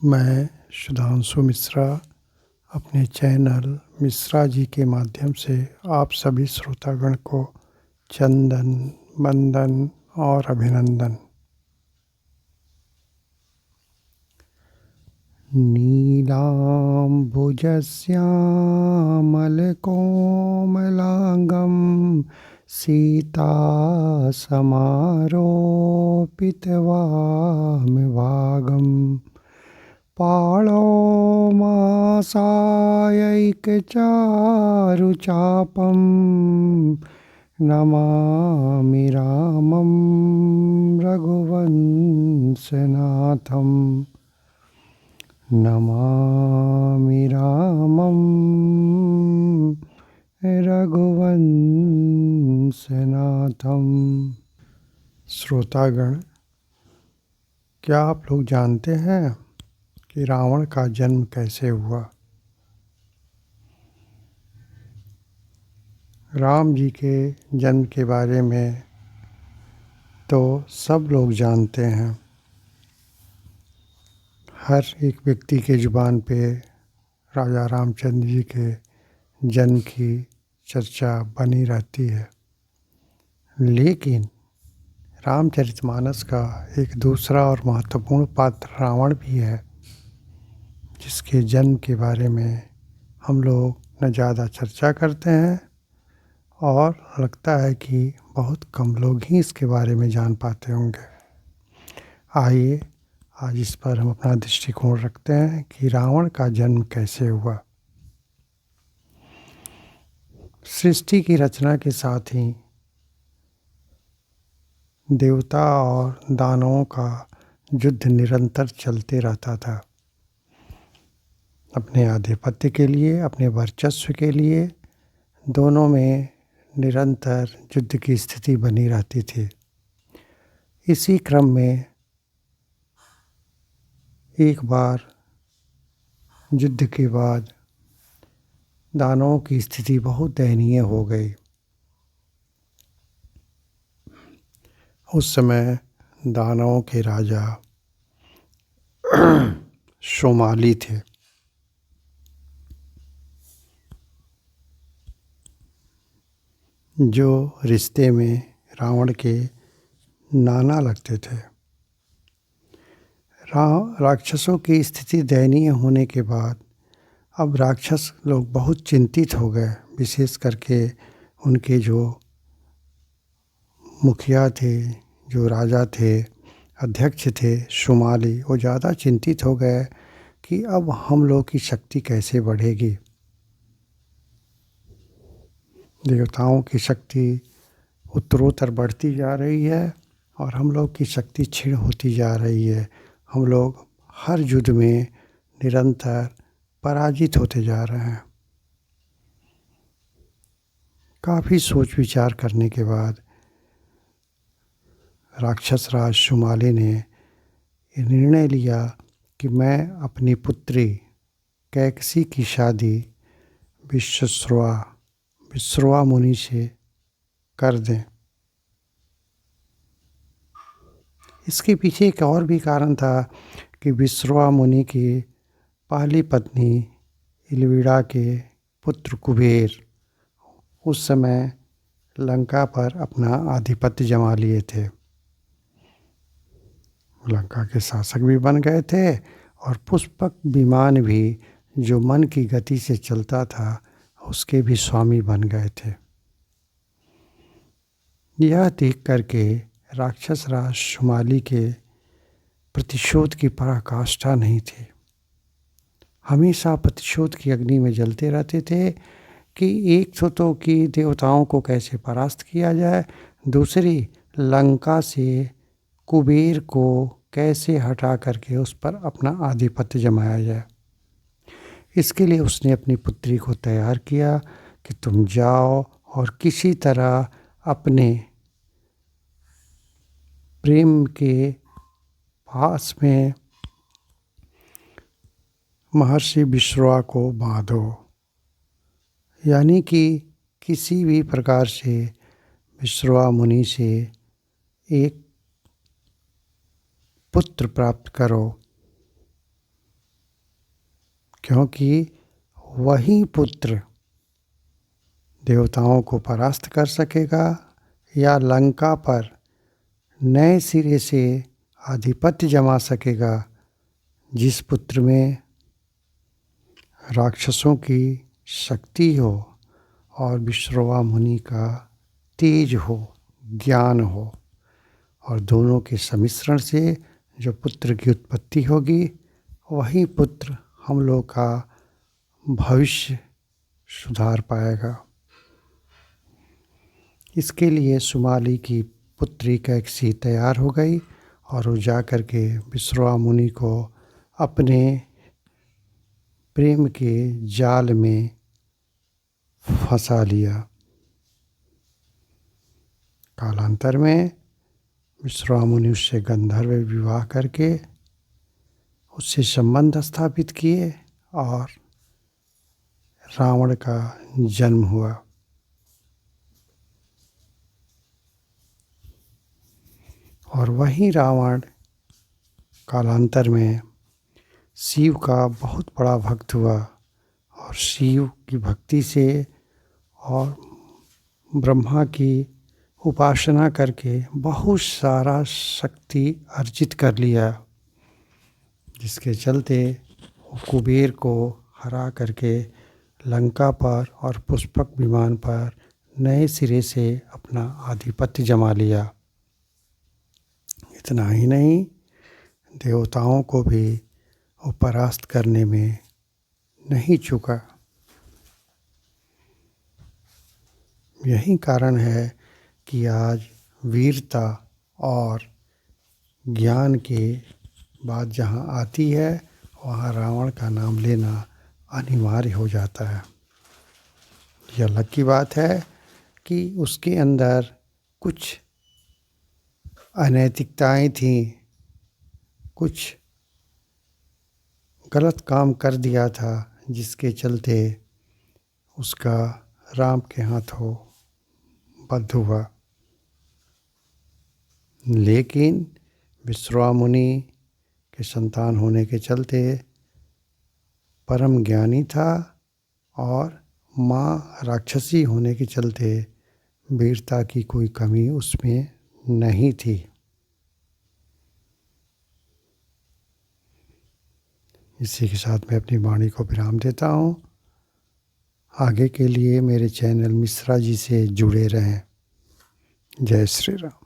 मैं सुधांशु मिश्रा अपने चैनल मिश्रा जी के माध्यम से आप सभी श्रोतागण को चंदन वंदन और अभिनंदन। नीलाम्बुजश्यामलकोमलाङ्गं सीतासमारोपितवामभागं पाणौमासायैकचारुचापं नमामि रामं रघुवंशनाथम्। नमामि रामं रघुवंशनाथम। श्रोतागण, क्या आप लोग जानते हैं कि रावण का जन्म कैसे हुआ? राम जी के जन्म के बारे में तो सब लोग जानते हैं। हर एक व्यक्ति के ज़ुबान पे राजा रामचंद्र जी के जन्म की चर्चा बनी रहती है। लेकिन रामचरितमानस का एक दूसरा और महत्वपूर्ण पात्र रावण भी है, जिसके जन्म के बारे में हम लोग न ज़्यादा चर्चा करते हैं और लगता है कि बहुत कम लोग ही इसके बारे में जान पाते होंगे। आइए आज इस पर हम अपना दृष्टिकोण रखते हैं कि रावण का जन्म कैसे हुआ। सृष्टि की रचना के साथ ही देवता और दानवों का युद्ध निरंतर चलते रहता था। अपने आधिपत्य के लिए, अपने वर्चस्व के लिए दोनों में निरंतर युद्ध की स्थिति बनी रहती थी। इसी क्रम में एक बार युद्ध के बाद दानवों की स्थिति बहुत दयनीय हो गई। उस समय दानवों के राजा शोमाली थे। जो रिश्ते में रावण के नाना लगते थे। राक्षसों की स्थिति दयनीय होने के बाद अब राक्षस लोग बहुत चिंतित हो गए। विशेष करके उनके जो मुखिया थे, जो राजा थे, अध्यक्ष थे शोमाली, वो ज़्यादा चिंतित हो गए कि अब हम लोग की शक्ति कैसे बढ़ेगी। देवताओं की शक्ति उत्तरोत्तर बढ़ती जा रही है और हम लोग की शक्ति क्षीण होती जा रही है। हम लोग हर युद्ध में निरंतर पराजित होते जा रहे हैं। काफ़ी सोच विचार करने के बाद राक्षस राज शोमाली ने ये निर्णय लिया कि मैं अपनी पुत्री कैकसी की शादी विश्रवा मुनि से कर दें। इसके पीछे एक और भी कारण था कि विश्रवा मुनि की पहली पत्नी इलवीड़ा के पुत्र कुबेर उस समय लंका पर अपना आधिपत्य जमा लिए थे। लंका के शासक भी बन गए थे और पुष्पक विमान भी जो मन की गति से चलता था उसके भी स्वामी बन गए थे। यह देख करके राक्षस राज शोमाली के प्रतिशोध की पराकाष्ठा नहीं थी। हमेशा प्रतिशोध की अग्नि में जलते रहते थे कि एक तो कि देवताओं को कैसे परास्त किया जाए, दूसरी लंका से कुबेर को कैसे हटा करके उस पर अपना आधिपत्य जमाया जाए। इसके लिए उसने अपनी पुत्री को तैयार किया कि तुम जाओ और किसी तरह अपने प्रेम के पास में महर्षि विश्रवा को बांधो, यानी कि किसी भी प्रकार से विश्रवा मुनि से एक पुत्र प्राप्त करो। क्योंकि वही पुत्र देवताओं को परास्त कर सकेगा या लंका पर नए सिरे से आधिपत्य जमा सकेगा, जिस पुत्र में राक्षसों की शक्ति हो और विश्रवा मुनि का तेज हो, ज्ञान हो, और दोनों के सम्मिश्रण से जो पुत्र की उत्पत्ति होगी, वही पुत्र हम लोग का भविष्य सुधार पाएगा। इसके लिए सुमाली की पुत्री कैकसी तैयार हो गई और वो जा कर के विश्रवा मुनि को अपने प्रेम के जाल में फंसा लिया। कालांतर में विश्रवा मुनि उससे गंधर्व विवाह करके उससे संबंध स्थापित किए और रावण का जन्म हुआ। और वही रावण कालांतर में शिव का बहुत बड़ा भक्त हुआ और शिव की भक्ति से और ब्रह्मा की उपासना करके बहुत सारा शक्ति अर्जित कर लिया, जिसके चलते कुबेर को हरा करके लंका पर और पुष्पक विमान पर नए सिरे से अपना आधिपत्य जमा लिया। इतना ही नहीं, देवताओं को भी वो परास्त करने में नहीं चूका। यही कारण है कि आज वीरता और ज्ञान के बात जहाँ आती है, वहाँ रावण का नाम लेना अनिवार्य हो जाता है। यह अलग की बात है कि उसके अंदर कुछ अनैतिकताएं थीं, कुछ गलत काम कर दिया था, जिसके चलते उसका राम के हाथों वध हुआ। लेकिन विश्रवा मुनि के संतान होने के चलते परम ज्ञानी था और माँ राक्षसी होने के चलते वीरता की कोई कमी उसमें नहीं थी। इसी के साथ मैं अपनी वाणी को विराम देता हूँ। आगे के लिए मेरे चैनल मिश्रा जी से जुड़े रहें। जय श्री राम।